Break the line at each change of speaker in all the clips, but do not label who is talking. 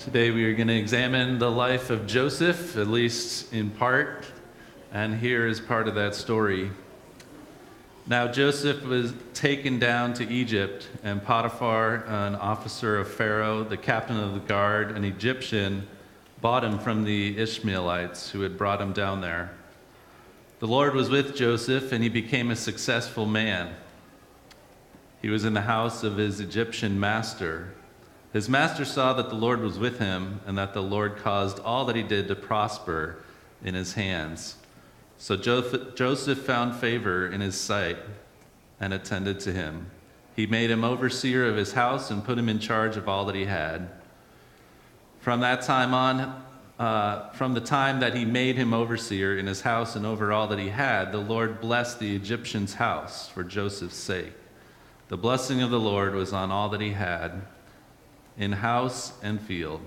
Today we are going to examine the life of Joseph, at least in part, and here is part of that story. Now Joseph was taken down to Egypt, and Potiphar, an officer of Pharaoh, the captain of the guard, an Egyptian, bought him from the Ishmaelites who had brought him down there. The Lord was with Joseph, and he became a successful man. He was in the house of his Egyptian master. His master saw that the Lord was with him, and that the Lord caused all that he did to prosper in his hands. So Joseph found favor in his sight and attended to him. He made him overseer of his house and put him in charge of all that he had. From that time on, from the time that he made him overseer in his house and over all that he had, the Lord blessed the Egyptian's house for Joseph's sake. The blessing of the Lord was on all that he had, in house and field.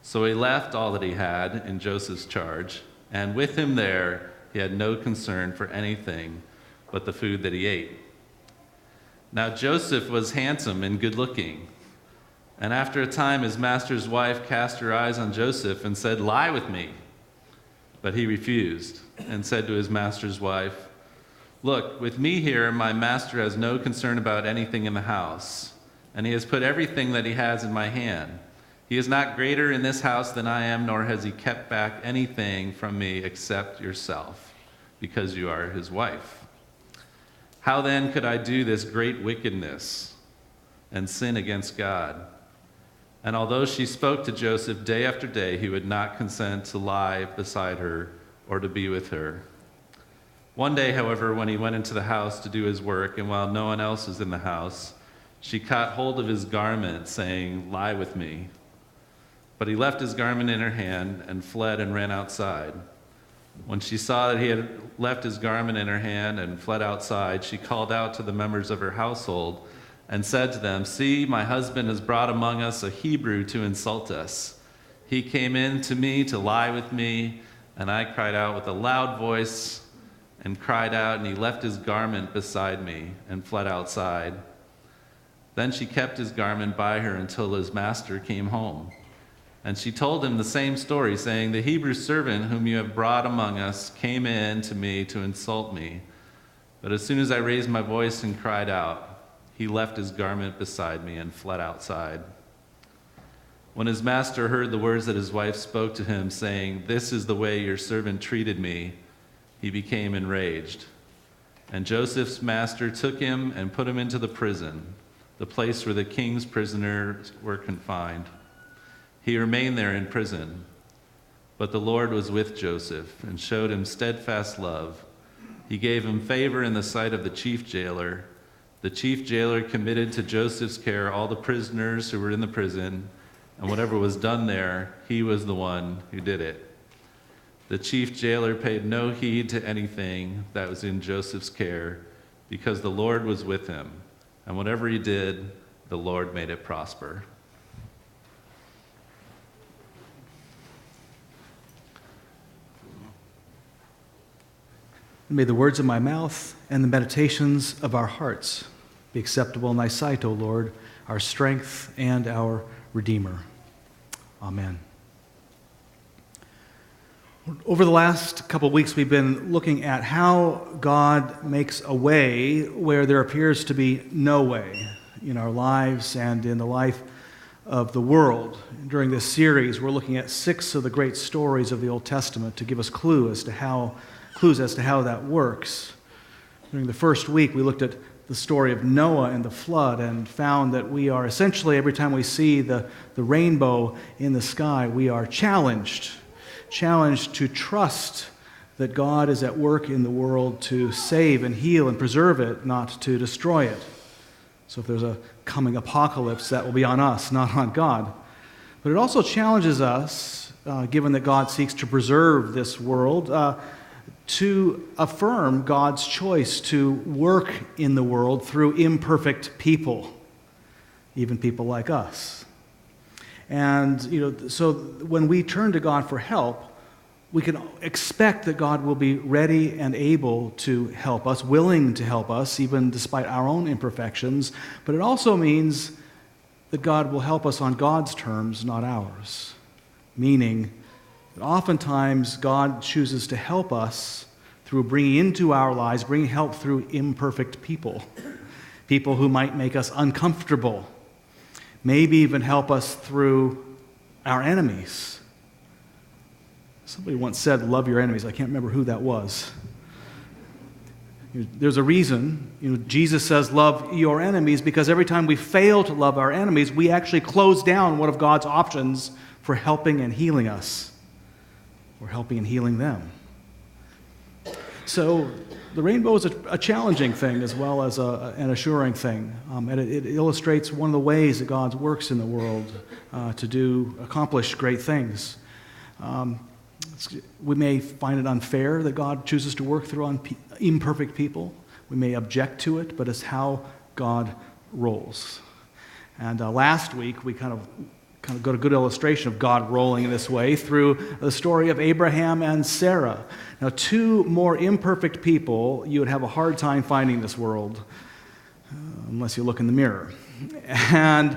So he left all that he had in Joseph's charge, and with him there he had no concern for anything but the food that he ate. Now Joseph was handsome and good-looking, and after a time his master's wife cast her eyes on Joseph and said, "Lie with me." But he refused and said to his master's wife, "Look, with me here my master has no concern about anything in the house, and he has put everything that he has in my hand. He is not greater in this house than I am, nor has he kept back anything from me except yourself, because you are his wife. How then could I do this great wickedness and sin against God?" And although she spoke to Joseph day after day, he would not consent to lie beside her or to be with her. One day, however, when he went into the house to do his work, and while no one else was in the house, she caught hold of his garment, saying, "Lie with me." But he left his garment in her hand and fled and ran outside. When she saw that he had left his garment in her hand and fled outside, she called out to the members of her household and said to them, "See, my husband has brought among us a Hebrew to insult us. He came in to me to lie with me, and I cried out with a loud voice and cried out, and he left his garment beside me and fled outside." Then she kept his garment by her until his master came home. And she told him the same story, saying, "The Hebrew servant whom you have brought among us came in to me to insult me. But as soon as I raised my voice and cried out, he left his garment beside me and fled outside." When his master heard the words that his wife spoke to him, saying, "This is the way your servant treated me," he became enraged. And Joseph's master took him and put him into the prison, the place where the king's prisoners were confined. He remained there in prison. But the Lord was with Joseph and showed him steadfast love. He gave him favor in the sight of the chief jailer. The chief jailer committed to Joseph's care all the prisoners who were in the prison, and whatever was done there, he was the one who did it. The chief jailer paid no heed to anything that was in Joseph's care, because the Lord was with him. And whatever he did, the Lord made it prosper.
May the words of my mouth and the meditations of our hearts be acceptable in thy sight, O Lord, our strength and our Redeemer. Amen. Over the last couple of weeks, we've been looking at how God makes a way where there appears to be no way in our lives and in the life of the world. During this series, we're looking at 6 of the great stories of the Old Testament to give us clues as to how that works. During the first week, we looked at the story of Noah and the flood and found that we are essentially, every time we see the rainbow in the sky, we are challenged to trust that God is at work in the world to save and heal and preserve it, not to destroy it. So if there's a coming apocalypse, that will be on us, not on God. But it also challenges us, given that God seeks to preserve this world, to affirm God's choice to work in the world through imperfect people, even people like us. And, so when we turn to God for help, we can expect that God will be ready and able to help us, willing to help us, even despite our own imperfections. But it also means that God will help us on God's terms, not ours. Meaning that oftentimes God chooses to help us through bringing into our lives, bringing help through imperfect people. People who might make us uncomfortable. Maybe even help us through our enemies. Somebody once said, love your enemies. I can't remember who that was. There's a reason. Jesus says, love your enemies, because every time we fail to love our enemies, we actually close down one of God's options for helping and healing us, or helping and healing them. So the rainbow is a challenging thing as well as an assuring thing. And it illustrates one of the ways that God works in the world to accomplish great things. We may find it unfair that God chooses to work through imperfect people. We may object to it, but it's how God rolls. And last week, we kind of got a good illustration of God rolling in this way through the story of Abraham and Sarah. Now, two more imperfect people you would have a hard time finding in this world, unless you look in the mirror. And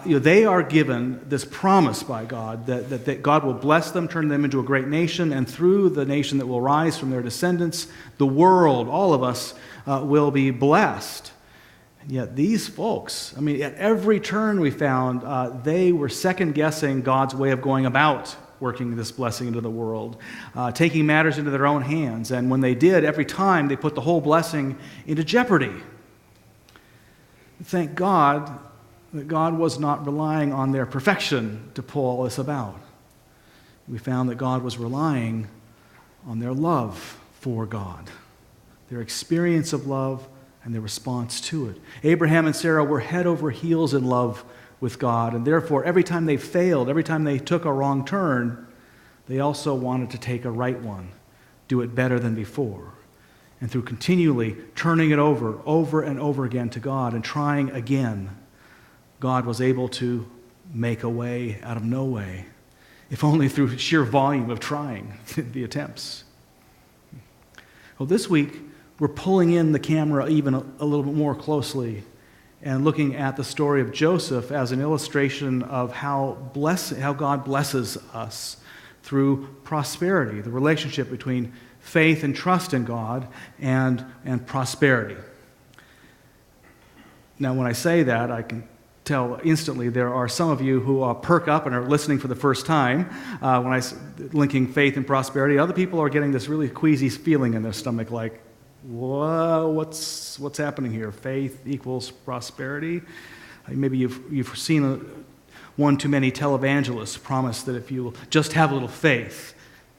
they are given this promise by God that God will bless them, turn them into a great nation, and through the nation that will rise from their descendants, the world, all of us, will be blessed. And yet these folks, at every turn we found, they were second-guessing God's way of going about working this blessing into the world, taking matters into their own hands. And when they did, every time they put the whole blessing into jeopardy. Thank God that God was not relying on their perfection to pull all this about. We found that God was relying on their love for God, their experience of love and their response to it. Abraham and Sarah were head over heels in love with God, and therefore every time they failed, every time they took a wrong turn, they also wanted to take a right one, do it better than before. And through continually turning it over and over again to God and trying again, God was able to make a way out of no way, if only through sheer volume of trying the attempts. Well, this week, we're pulling in the camera even a little bit more closely and looking at the story of Joseph as an illustration of how God blesses us through prosperity, the relationship between faith and trust in God and prosperity. Now, when I say that, I can tell instantly there are some of you who perk up and are listening for the first time when I'm linking faith and prosperity. Other people are getting this really queasy feeling in their stomach like, whoa, what's happening here? Faith equals prosperity? Maybe you've seen one too many televangelists promise that if you just have a little faith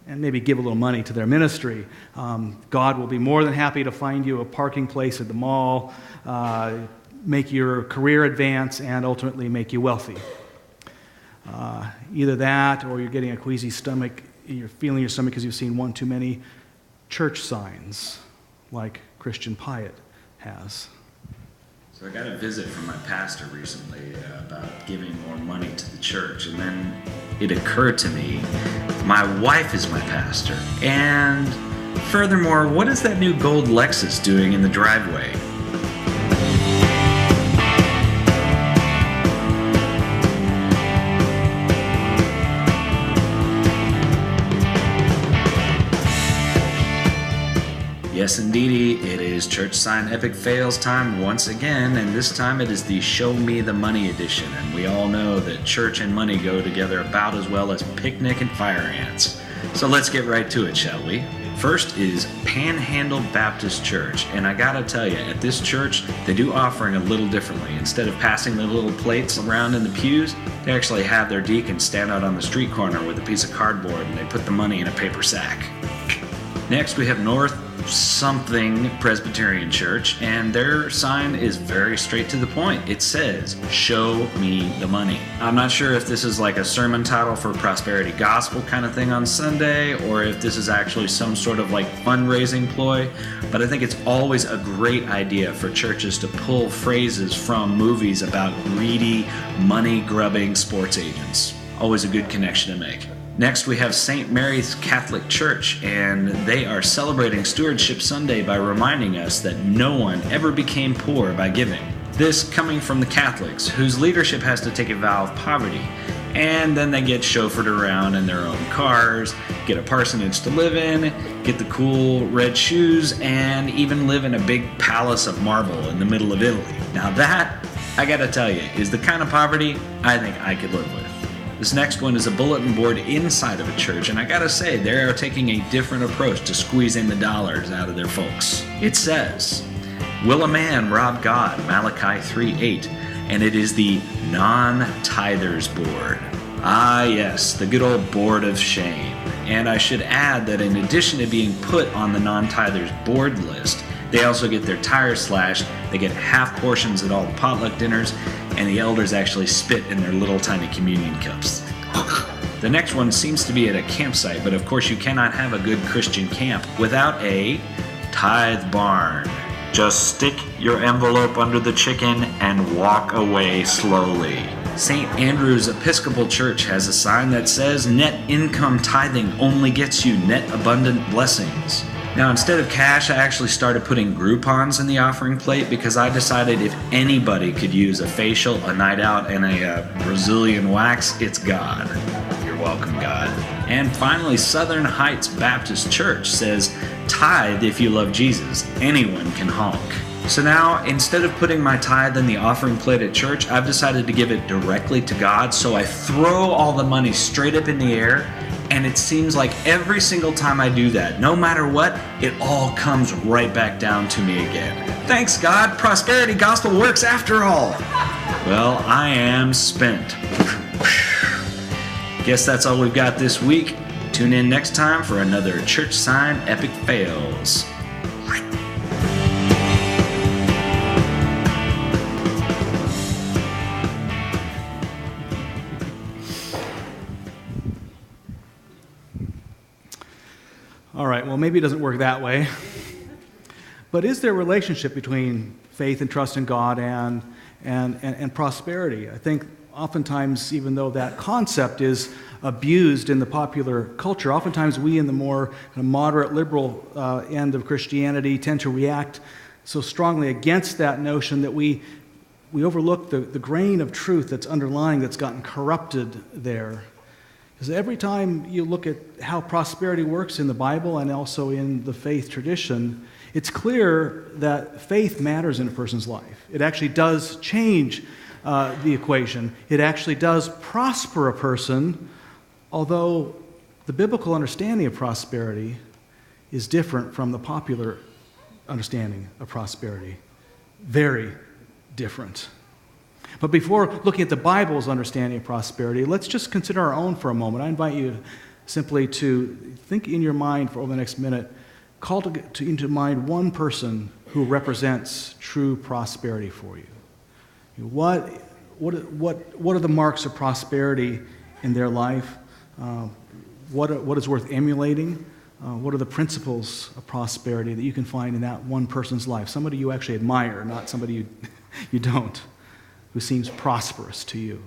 and maybe give a little money to their ministry, God will be more than happy to find you a parking place at the mall, make your career advance, and ultimately make you wealthy. Either that, or you're getting a queasy stomach, you're feeling your stomach because you've seen one too many church signs, like Christian Piet has.
So I got a visit from my pastor recently about giving more money to the church, and then it occurred to me, my wife is my pastor, and furthermore, what is that new gold Lexus doing in the driveway? Yes, indeedy, it is Church Sign Epic Fails time once again, and this time it is the Show Me the Money edition, and we all know that church and money go together about as well as picnic and fire ants. So let's get right to it, shall we? First is Panhandle Baptist Church, and I gotta tell you, at this church, they do offering a little differently. Instead of passing the little plates around in the pews, they actually have their deacons stand out on the street corner with a piece of cardboard, and they put the money in a paper sack. Next, we have North something Presbyterian Church, and their sign is very straight to the point. It says, "Show me the money." I'm not sure if this is like a sermon title for prosperity gospel kind of thing on Sunday, or if this is actually some sort of like fundraising ploy, but I think it's always a great idea for churches to pull phrases from movies about greedy, money-grubbing sports agents. Always a good connection to make. Next, we have St. Mary's Catholic Church, and they are celebrating Stewardship Sunday by reminding us that no one ever became poor by giving. This coming from the Catholics, whose leadership has to take a vow of poverty, and then they get chauffeured around in their own cars, get a parsonage to live in, get the cool red shoes, and even live in a big palace of marble in the middle of Italy. Now that, I gotta tell you, is the kind of poverty I think I could live with. This next one is a bulletin board inside of a church, and I gotta say, they are taking a different approach to squeezing the dollars out of their folks. It says, "Will a man rob God?" Malachi 3:8, and it is the non-tithers board. Ah yes, the good old board of shame. And I should add that in addition to being put on the non-tithers board list, they also get their tires slashed, they get half portions at all the potluck dinners, and the elders actually spit in their little tiny communion cups. The next one seems to be at a campsite, but of course you cannot have a good Christian camp without a tithe barn. Just stick your envelope under the chicken and walk away slowly. St. Andrew's Episcopal Church has a sign that says net income tithing only gets you net abundant blessings. Now, instead of cash, I actually started putting Groupons in the offering plate because I decided if anybody could use a facial, a night out, and a Brazilian wax, it's God. You're welcome, God. And finally, Southern Heights Baptist Church says, tithe if you love Jesus. Anyone can honk. So now, instead of putting my tithe in the offering plate at church, I've decided to give it directly to God. So I throw all the money straight up in the air, and it seems like every single time I do that, no matter what, it all comes right back down to me again. Thanks, God. Prosperity gospel works after all. Well, I am spent. Guess that's all we've got this week. Tune in next time for another Church Sign Epic Fails.
All right, well, maybe it doesn't work that way. But is there a relationship between faith and trust in God and prosperity? I think oftentimes, even though that concept is abused in the popular culture, oftentimes we in the more kind of moderate, liberal end of Christianity tend to react so strongly against that notion that we overlook the grain of truth that's underlying, that's gotten corrupted there. Because every time you look at how prosperity works in the Bible and also in the faith tradition, it's clear that faith matters in a person's life. It actually does change the equation. It actually does prosper a person, although the biblical understanding of prosperity is different from the popular understanding of prosperity. Very different. But before looking at the Bible's understanding of prosperity, let's just consider our own for a moment. I invite you simply to think in your mind for over the next minute, call into mind one person who represents true prosperity for you. What are the marks of prosperity in their life? What is worth emulating? What are the principles of prosperity that you can find in that one person's life? Somebody you actually admire, not somebody you don't, who seems prosperous to you.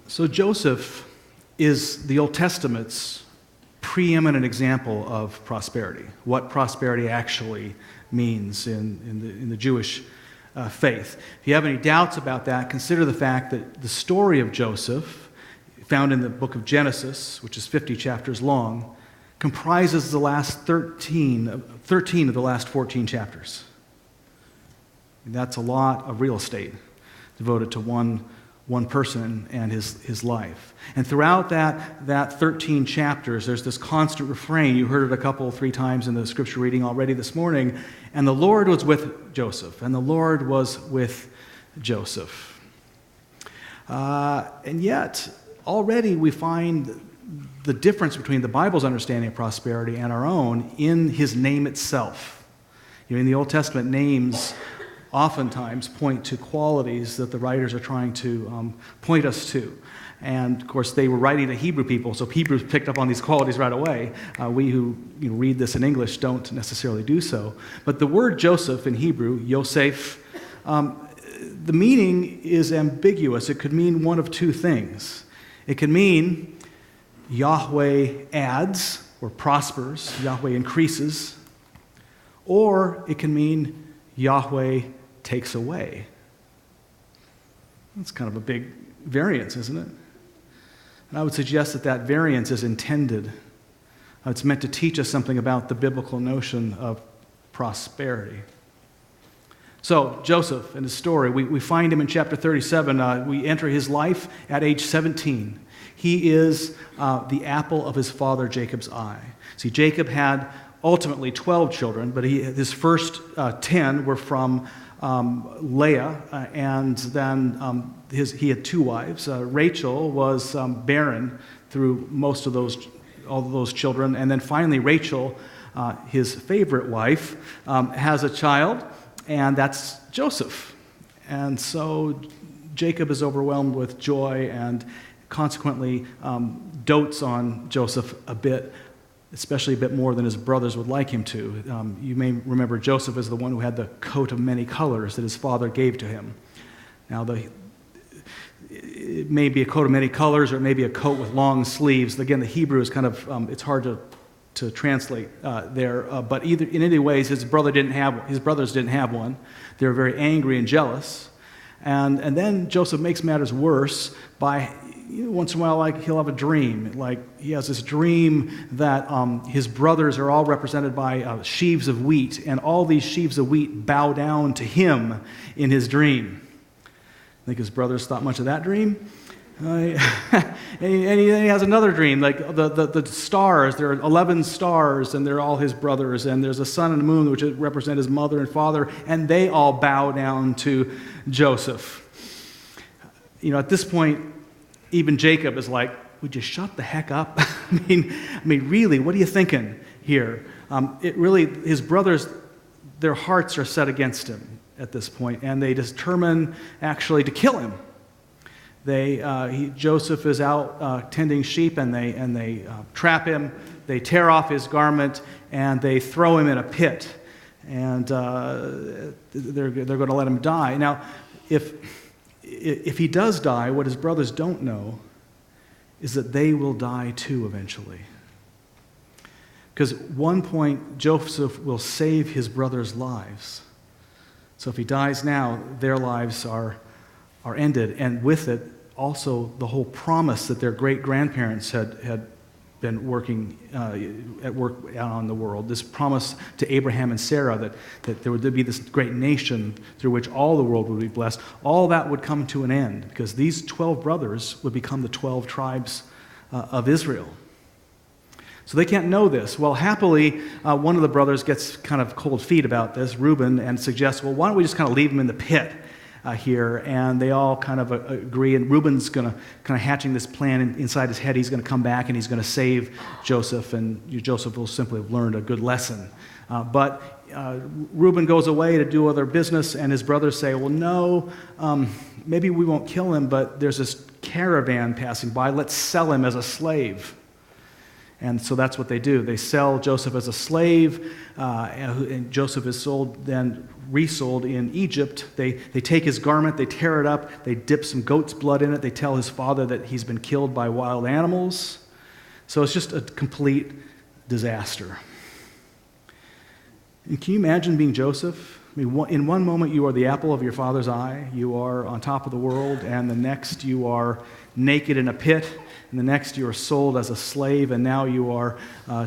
So Joseph is the Old Testament's preeminent example of prosperity, what prosperity actually means in the Jewish faith. If you have any doubts about that, consider the fact that the story of Joseph, found in the book of Genesis, which is 50 chapters long, comprises the last 13 of the last 14 chapters. And that's a lot of real estate devoted to one person and his life. And throughout that 13 chapters, there's this constant refrain. You heard it three times in the scripture reading already this morning. And the Lord was with Joseph. And the Lord was with Joseph. And yet, already we find the difference between the Bible's understanding of prosperity and our own in his name itself. In the Old Testament, names oftentimes point to qualities that the writers are trying to point us to. And, of course, they were writing to Hebrew people, so Hebrews picked up on these qualities right away. We who read this in English don't necessarily do so. But the word Joseph in Hebrew, Yosef, the meaning is ambiguous. It could mean one of two things. It could mean Yahweh adds or prospers, Yahweh increases, or it can mean Yahweh takes away. That's kind of a big variance, isn't it? And I would suggest that variance is intended. It's meant to teach us something about the biblical notion of prosperity. So, Joseph and his story, we find him in chapter 37. We enter his life at age 17. He is the apple of his father Jacob's eye. See, Jacob had ultimately 12 children, but his first 10 were from Leah, and then he had two wives. Rachel was barren through all of those children, and then finally Rachel, his favorite wife, has a child, and that's Joseph. And so Jacob is overwhelmed with joy and consequently dotes on Joseph a bit, especially a bit more than his brothers would like him to. You may remember Joseph as the one who had the coat of many colors that his father gave to him. Now, it may be a coat of many colors, or it may be a coat with long sleeves. Again, the Hebrew is kind of, it's hard to translate there. But in any ways, his brothers didn't have one. They were very angry and jealous. And then Joseph makes matters worse by, once in a while, he'll have a dream. He has this dream that his brothers are all represented by sheaves of wheat, and all these sheaves of wheat bow down to him in his dream. I think his brothers thought much of that dream. And he has another dream, the stars. There are 11 stars, and they're all his brothers. And there's a sun and a moon, which represent his mother and father, and they all bow down to Joseph. At this point, even Jacob is like, would you shut the heck up? I mean, really, what are you thinking here? His brothers, their hearts are set against him at this point, and they determine actually to kill him. Joseph is out tending sheep, and they trap him. They tear off his garment, and they throw him in a pit, and they're going to let him die. Now, if he does die, what his brothers don't know is that they will die too eventually. Because at one point, Joseph will save his brothers' lives. So if he dies now, their lives are ended, and with it, also the whole promise that their great-grandparents had been working at work out on the world, this promise to Abraham and Sarah that there would be this great nation through which all the world would be blessed, all that would come to an end, because these 12 brothers would become the 12 tribes of Israel. So they can't know this. Well, happily, one of the brothers gets kind of cold feet about this, Reuben, and suggests, well, why don't we just kind of leave him in the pit here? And they all kind of agree, and Reuben's kind of hatching this plan inside his head. He's going to come back and he's going to save Joseph, and Joseph will simply have learned a good lesson. But Reuben goes away to do other business, and his brothers say, well, no, maybe we won't kill him, but there's this caravan passing by. Let's sell him as a slave. And so that's what they do. They sell Joseph as a slave, and Joseph is resold in Egypt. They take his garment, they tear it up, they dip some goat's blood in it, they tell his father that he's been killed by wild animals. So it's just a complete disaster. And can you imagine being Joseph? I mean, in one moment you are the apple of your father's eye, you are on top of the world, and the next you are naked in a pit, and the next you are sold as a slave, and now you are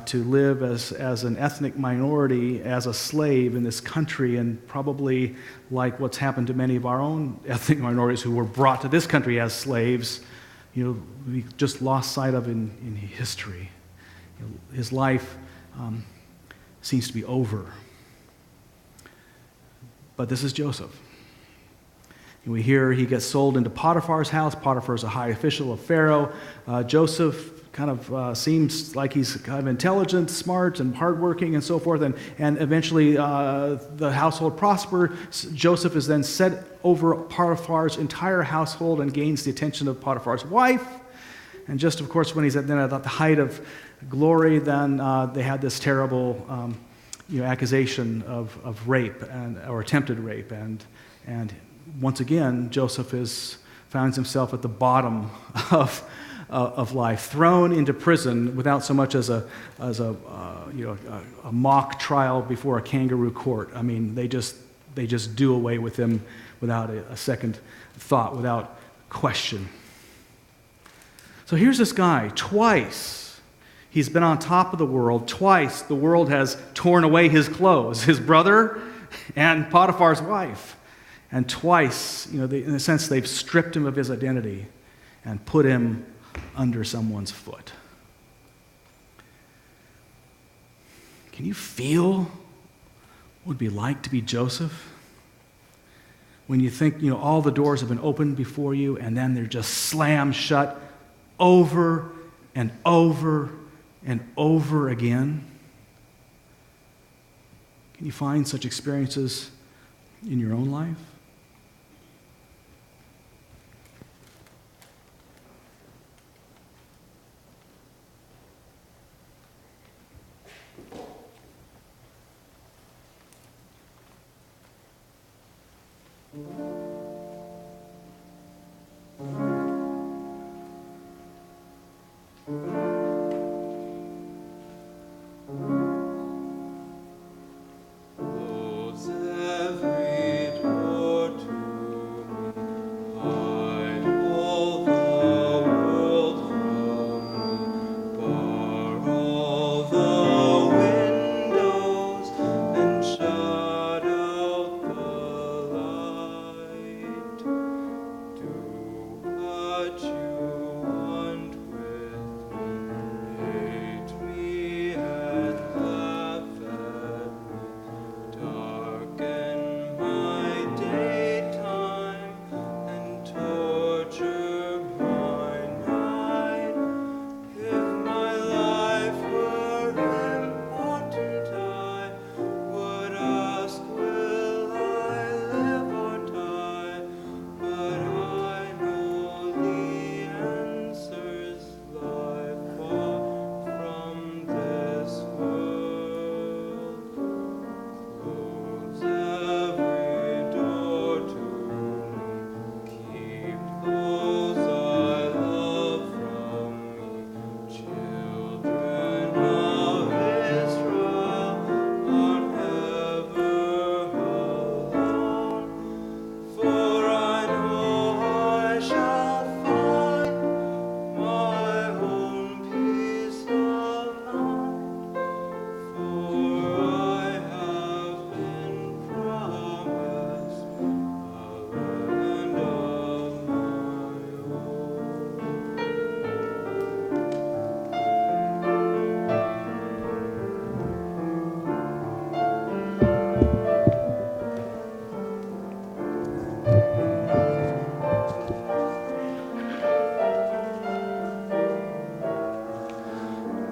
to live as an ethnic minority, as a slave in this country, and probably like what's happened to many of our own ethnic minorities who were brought to this country as slaves, we just lost sight of in history. His life seems to be over. But this is Joseph. And we hear he gets sold into Potiphar's house. Potiphar's a high official of Pharaoh. Joseph kind of seems like he's kind of intelligent, smart, and hardworking, and so forth. And eventually the household prospers. Joseph is then set over Potiphar's entire household and gains the attention of Potiphar's wife. And just, of course, when he's at the height of glory, then they had this terrible accusation of rape or attempted rape. And once again, Joseph finds himself at the bottom of life, thrown into prison without so much as a mock trial before a kangaroo court. I mean, they just do away with him without a second thought, without question. So here's this guy, twice he's been on top of the world. Twice the world has torn away his clothes, his brother and Potiphar's wife. And twice, in a sense, they've stripped him of his identity and put him under someone's foot. Can you feel what it would be like to be Joseph? When you think, all the doors have been opened before you, and then they're just slammed shut over and over and over again. Can you find such experiences in your own life?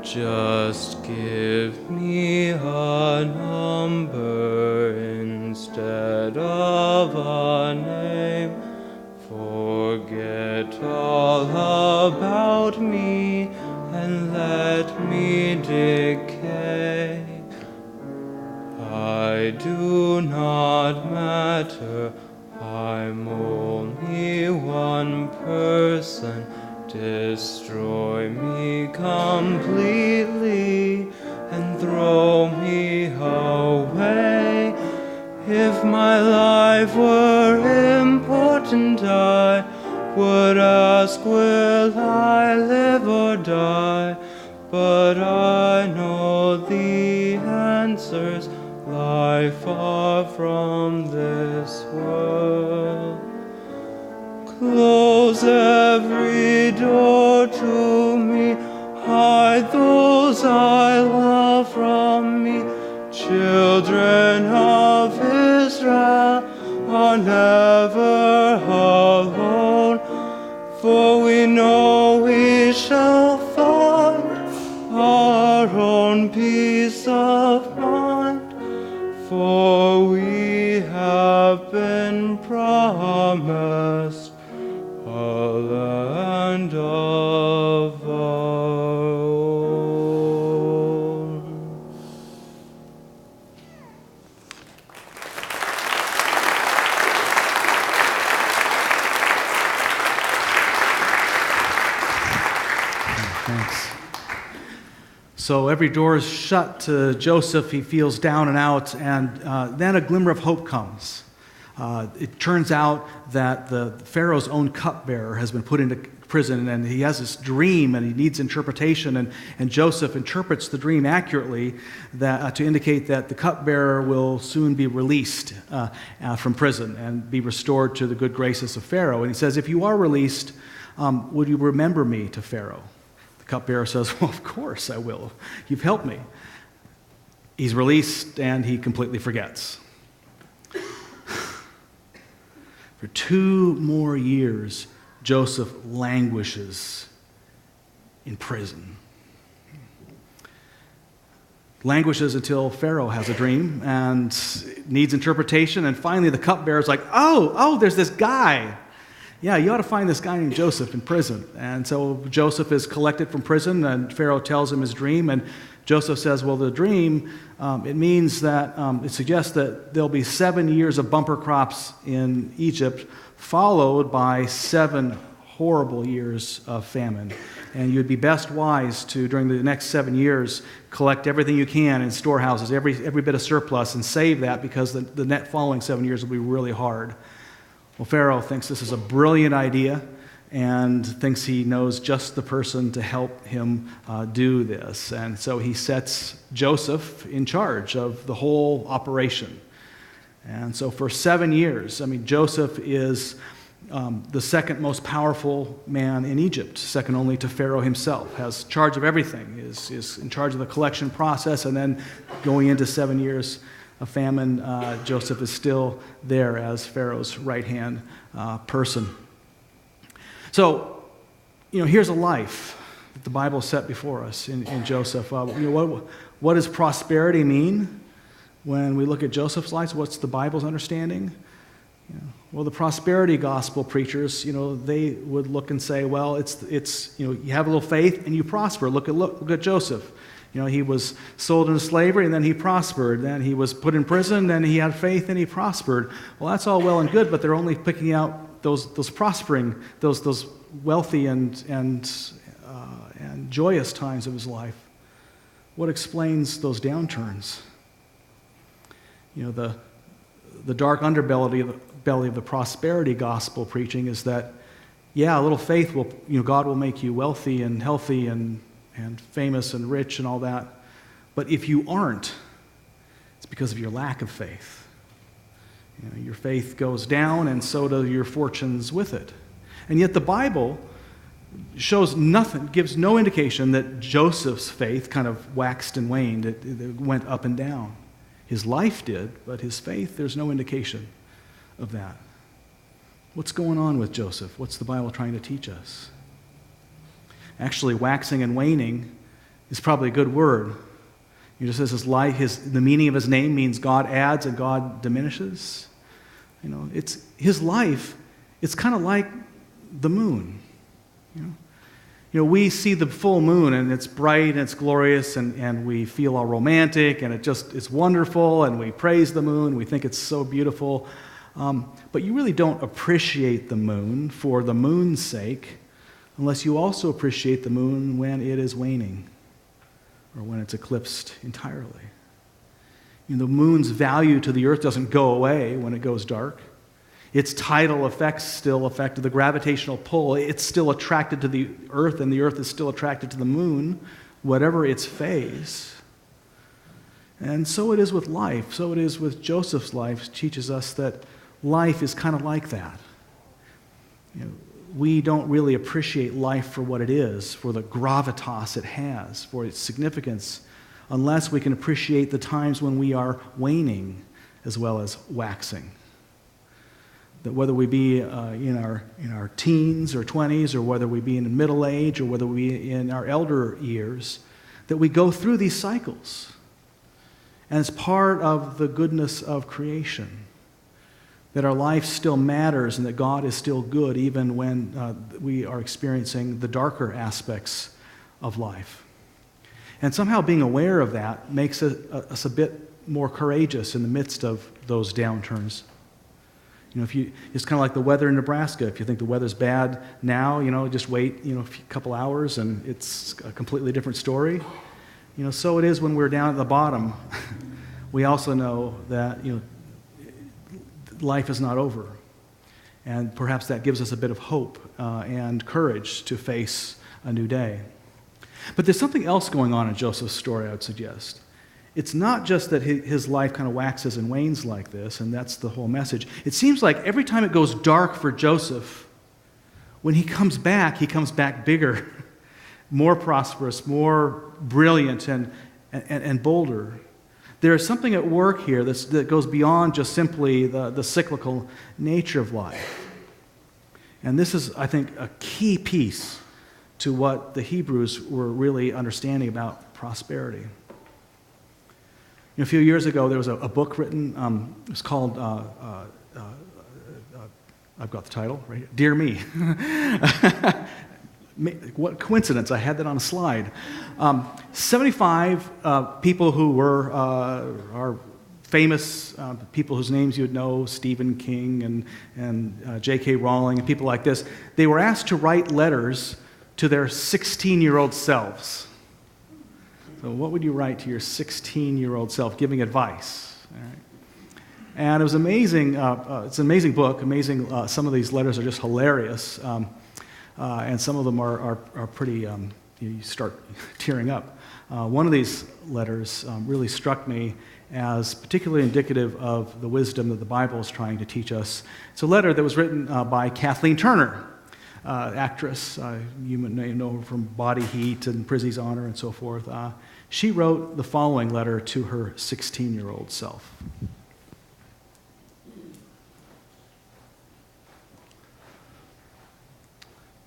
Just give me a number instead of a name. Forget all about me and let me I do not matter. I'm only one person. Destroy me completely and throw me away. If my life were important, I would ask, will I live or die? But I know the answers lie far from this world. Close every door to me, hide those I love from me. Children of Israel are never alone, for we know we shall find our own peace of mind, for we have been promised a land of our own.
Thanks. So every door is shut to Joseph. He feels down and out, and then a glimmer of hope comes. It turns out that the Pharaoh's own cupbearer has been put into prison, and he has this dream, and he needs interpretation, and Joseph interprets the dream accurately to indicate that the cupbearer will soon be released from prison and be restored to the good graces of Pharaoh. And he says, if you are released, would you remember me to Pharaoh? The cupbearer says, well, of course I will. You've helped me. He's released, and he completely forgets. For 2 more years, Joseph languishes in prison. Languishes until Pharaoh has a dream and needs interpretation, and finally the cupbearer's like, oh, there's this guy. Yeah, you ought to find this guy named Joseph in prison. And so Joseph is collected from prison, and Pharaoh tells him his dream, and Joseph says, well, the dream, it means that, it suggests that there'll be 7 years of bumper crops in Egypt, followed by 7 horrible years of famine. And you'd be best wise to, during the next 7 years, collect everything you can in storehouses, every bit of surplus, and save that, because the net following 7 years will be really hard. Well, Pharaoh thinks this is a brilliant idea, and thinks he knows just the person to help him do this. And so he sets Joseph in charge of the whole operation. And so for 7 years, Joseph is the second most powerful man in Egypt, second only to Pharaoh himself, has charge of everything, is in charge of the collection process, and then going into 7 years of famine, Joseph is still there as Pharaoh's right-hand person. So, here's a life that the Bible set before us in Joseph. What does prosperity mean when we look at Joseph's life? What's the Bible's understanding? Well, the prosperity gospel preachers, they would look and say, well, it's you have a little faith and you prosper. Look at Joseph. He was sold into slavery and then he prospered. Then he was put in prison, then he had faith and he prospered. Well, that's all well and good, but they're only picking out those prospering, those wealthy and joyous times of his life. What explains those downturns? The dark underbelly of the prosperity gospel preaching is that, a little faith will, God will make you wealthy and healthy and famous and rich and all that. But if you aren't, it's because of your lack of faith. Your faith goes down, and so do your fortunes with it. And yet the Bible shows nothing, gives no indication that Joseph's faith kind of waxed and waned. It went up and down. His life did, but his faith, there's no indication of that. What's going on with Joseph? What's the Bible trying to teach us? Actually, waxing and waning is probably a good word. Just as his life, the meaning of his name means God adds and God diminishes. It's his life. It's kind of like the moon. We see the full moon, and it's bright, and it's glorious, and we feel all romantic, and it's wonderful, and we praise the moon. We think it's so beautiful. But you really don't appreciate the moon for the moon's sake unless you also appreciate the moon when it is waning or when it's eclipsed entirely. The moon's value to the earth doesn't go away when it goes dark. Its tidal effects still affect the gravitational pull. It's still attracted to the earth, and the earth is still attracted to the moon, whatever its phase. And so it is with life. So it is with Joseph's life. It teaches us that life is kind of like that. We don't really appreciate life for what it is, for the gravitas it has, for its significance, unless we can appreciate the times when we are waning as well as waxing. That whether we be in our teens or 20s, or whether we be in middle age, or whether we be in our elder years, that we go through these cycles. And it's part of the goodness of creation, that our life still matters and that God is still good even when we are experiencing the darker aspects of life. And somehow being aware of that makes us a bit more courageous in the midst of those downturns. It's kind of like the weather in Nebraska. If you think the weather's bad now, just wait, a couple hours and it's a completely different story. So it is when we're down at the bottom. We also know that, life is not over. And perhaps that gives us a bit of hope and courage to face a new day. But there's something else going on in Joseph's story, I would suggest. It's not just that his life kind of waxes and wanes like this, and that's the whole message. It seems like every time it goes dark for Joseph, when he comes back bigger, more prosperous, more brilliant, and bolder. There is something at work here that goes beyond just simply the cyclical nature of life. And this is, I think, a key piece to what the Hebrews were really understanding about prosperity. A few years ago, there was a book written. It was called, I've got the title right here, Dear Me. What coincidence, I had that on a slide. 75 people who were are famous people whose names you would know, Stephen King and J.K. Rowling and people like this. They were asked to write letters to their 16-year-old selves. So what would you write to your 16-year-old self, giving advice? All right. And it was amazing. It's an amazing book. Amazing. Some of these letters are just hilarious, and some of them are pretty. You start tearing up. One of these letters really struck me as particularly indicative of the wisdom that the Bible is trying to teach us. It's a letter that was written by Kathleen Turner, actress. You may know her from Body Heat and Prizzy's Honor and so forth. She wrote the following letter to her 16-year-old self.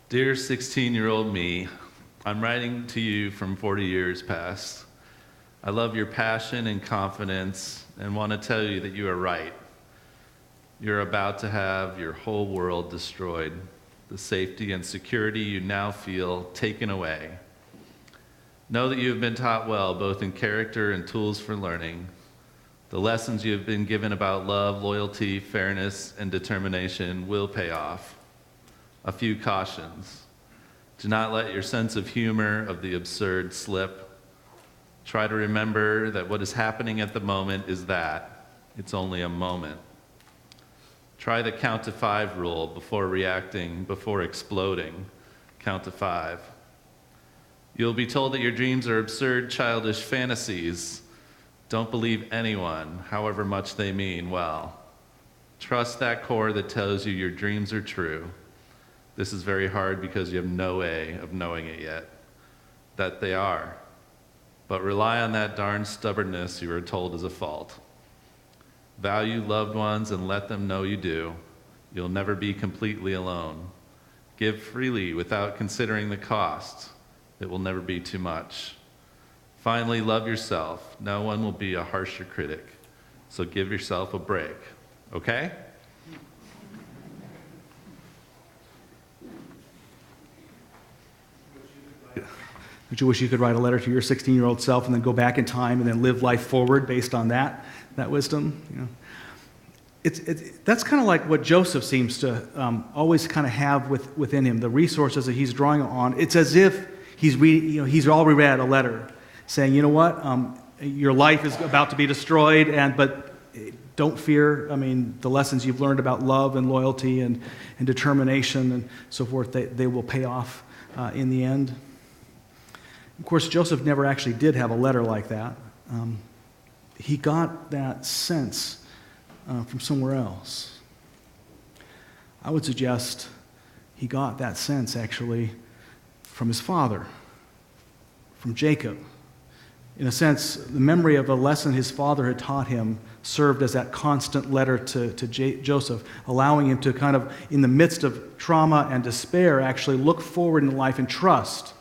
Dear 16-year-old me, I'm writing to you from 40 years past. I love your passion and confidence and want to tell you that you are right. You're about to have your whole world destroyed. The safety and security you now feel taken away. Know that you have been taught well, both in character and tools for learning. The lessons you have been given about love, loyalty, fairness, and determination will pay off. A few cautions. Do not let your sense of humor of the absurd slip. Try to remember that what is happening at the moment is that. It's only a moment. Try the count to 5 rule before reacting, before exploding. Count to 5. You'll be told that your dreams are absurd, childish fantasies. Don't believe anyone, however much they mean well. Trust that core that tells you your dreams are true. This is very hard because you have no way of knowing it yet, that they are. But rely on that darn stubbornness you were told is a fault. Value loved ones and let them know you do. You'll never be completely alone. Give freely without considering the cost. It will never be too much. Finally, love yourself. No one will be a harsher critic. So give yourself a break. Okay?
Don't you wish you could write a letter to your 16-year-old self and then go back in time and then live life forward based on that wisdom? You know, that's kind of like what Joseph seems to always kind of have within him, the resources that he's drawing on. It's as if he's already read a letter saying, you know what, your life is about to be destroyed, but don't fear. I mean, the lessons you've learned about love and loyalty and determination and so forth, they will pay off in the end. Of course, Joseph never actually did have a letter like that. He got that sense from somewhere else. I would suggest he got that sense actually from his father, from Jacob. In a sense, the memory of a lesson his father had taught him served as that constant letter to Joseph, allowing him to kind of, in the midst of trauma and despair, actually look forward in life and trust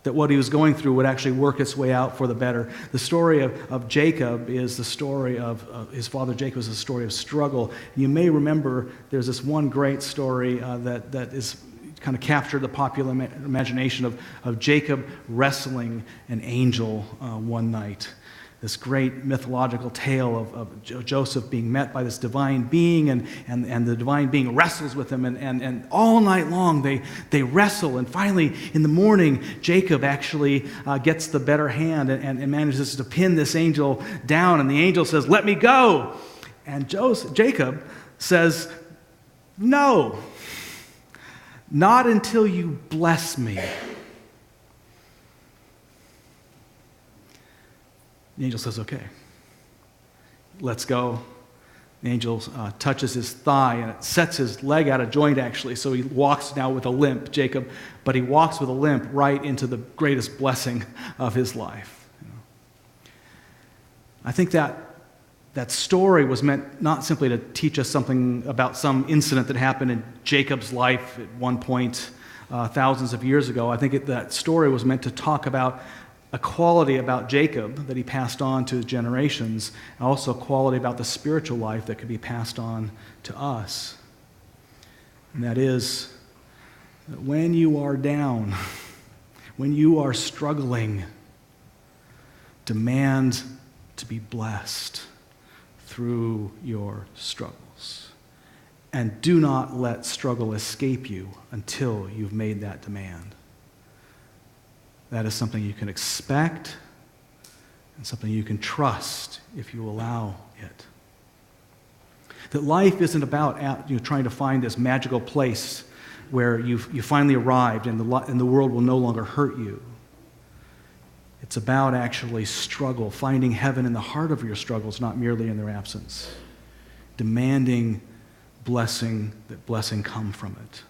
that what he was going through would actually work its way out for the better. The story of Jacob is the story of his father Jacob is a story of struggle. You may remember there's this one great story that is kind of captured the popular imagination of Jacob wrestling an angel one night. This great mythological tale of Joseph being met by this divine being, and the divine being wrestles with him, and all night long they wrestle, and finally in the morning Jacob actually gets the better hand and manages to pin this angel down, and the angel says, "Let me go." And Jacob says, "No, not until you bless me." The angel says, "Okay, let's go." The angel touches his thigh, and it sets his leg out of joint, actually, so he walks now with a limp, Jacob, but he walks with a limp right into the greatest blessing of his life. You know? I think that story was meant not simply to teach us something about some incident that happened in Jacob's life at one point thousands of years ago. I think that story was meant to talk about a quality about Jacob that he passed on to his generations, and also a quality about the spiritual life that could be passed on to us. And that is that when you are down, when you are struggling, demand to be blessed through your struggles. And do not let struggle escape you until you've made that demand. That is something you can expect and something you can trust if you allow it. That life isn't about trying to find this magical place where you finally arrived and the world will no longer hurt you. It's about actually struggle, finding heaven in the heart of your struggles, not merely in their absence. Demanding blessing, that blessing come from it.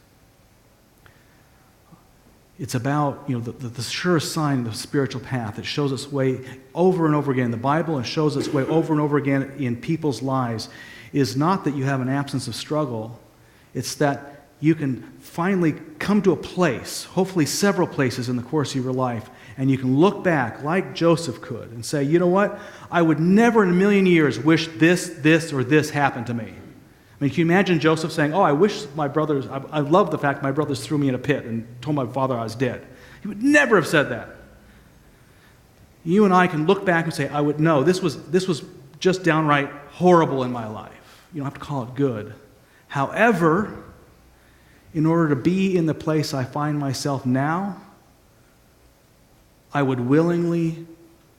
It's about the sure sign of the spiritual path that shows its way over and over again in the Bible and shows its way over and over again in people's lives is not that you have an absence of struggle. It's that you can finally come to a place, hopefully several places in the course of your life, and you can look back like Joseph could and say, you know what? I would never in a million years wish this, or this happened to me. I mean, can you imagine Joseph saying, I wish my brothers, I love the fact my brothers threw me in a pit and told my father I was dead. He would never have said that. You and I can look back and say, this was just downright horrible in my life. You don't have to call it good. However, in order to be in the place I find myself now, I would willingly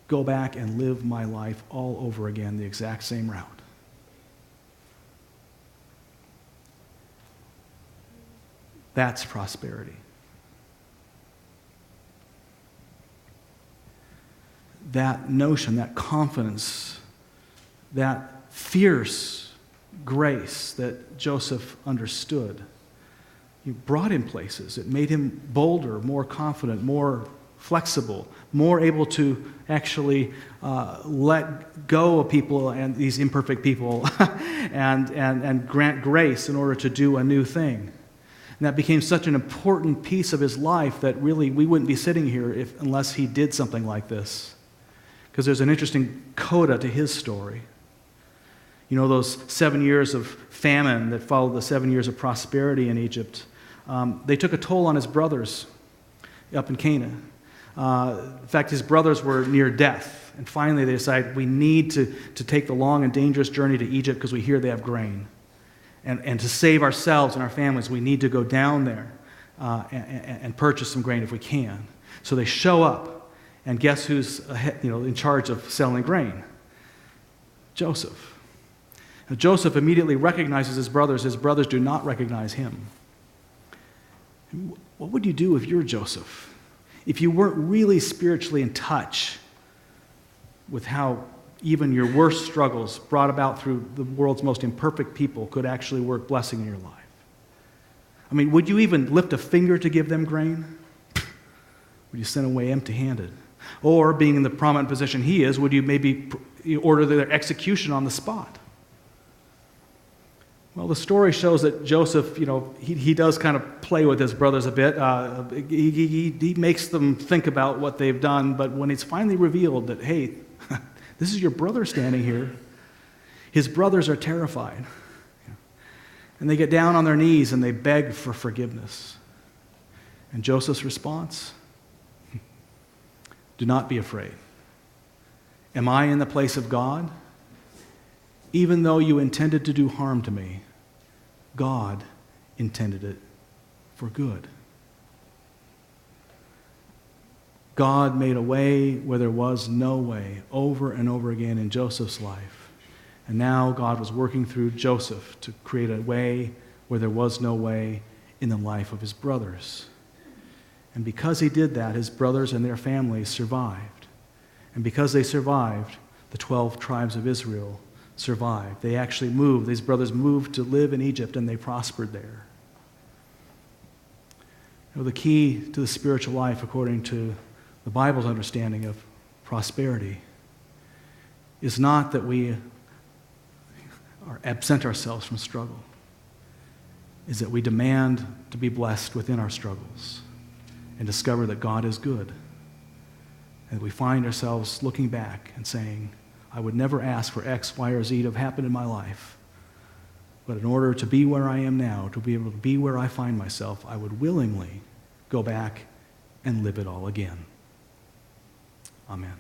go back and live my life all over again, the exact same route. That's prosperity. That notion, that confidence, that fierce grace that Joseph understood, it brought him places. It made him bolder, more confident, more flexible, more able to actually let go of people and these imperfect people and grant grace in order to do a new thing. And that became such an important piece of his life that really we wouldn't be sitting here unless he did something like this. Because there's an interesting coda to his story. You know, those 7 years of famine that followed the 7 years of prosperity in Egypt, they took a toll on his brothers up in Canaan. In fact, his brothers were near death. And finally, they decide we need to take the long and dangerous journey to Egypt because we hear they have grain. And to save ourselves and our families, we need to go down there and purchase some grain if we can. So they show up, and guess who's in charge of selling grain? Joseph. Now, Joseph immediately recognizes his brothers. His brothers do not recognize him. What would you do if you're Joseph? If you weren't really spiritually in touch with how even your worst struggles brought about through the world's most imperfect people could actually work blessing in your life? I mean, would you even lift a finger to give them grain? Would you send away empty-handed? Or, being in the prominent position he is, would you maybe order their execution on the spot? Well, the story shows that Joseph, he does kind of play with his brothers a bit. He makes them think about what they've done, but when it's finally revealed that, hey, this is your brother standing here, his brothers are terrified. And they get down on their knees and they beg for forgiveness. And Joseph's response? Do not be afraid. Am I in the place of God? Even though you intended to do harm to me, God intended it for good. God made a way where there was no way, over and over again in Joseph's life. And now God was working through Joseph to create a way where there was no way in the life of his brothers. And because he did that, his brothers and their families survived. And because they survived, the 12 tribes of Israel survived. They actually moved. These brothers moved to live in Egypt, and they prospered there. The key to the spiritual life, according to the Bible's understanding of prosperity, is not that we absent ourselves from struggle, is that we demand to be blessed within our struggles and discover that God is good. And we find ourselves looking back and saying, I would never ask for X, Y, or Z to have happened in my life. But in order to be where I am now, to be able to be where I find myself, I would willingly go back and live it all again. Amen.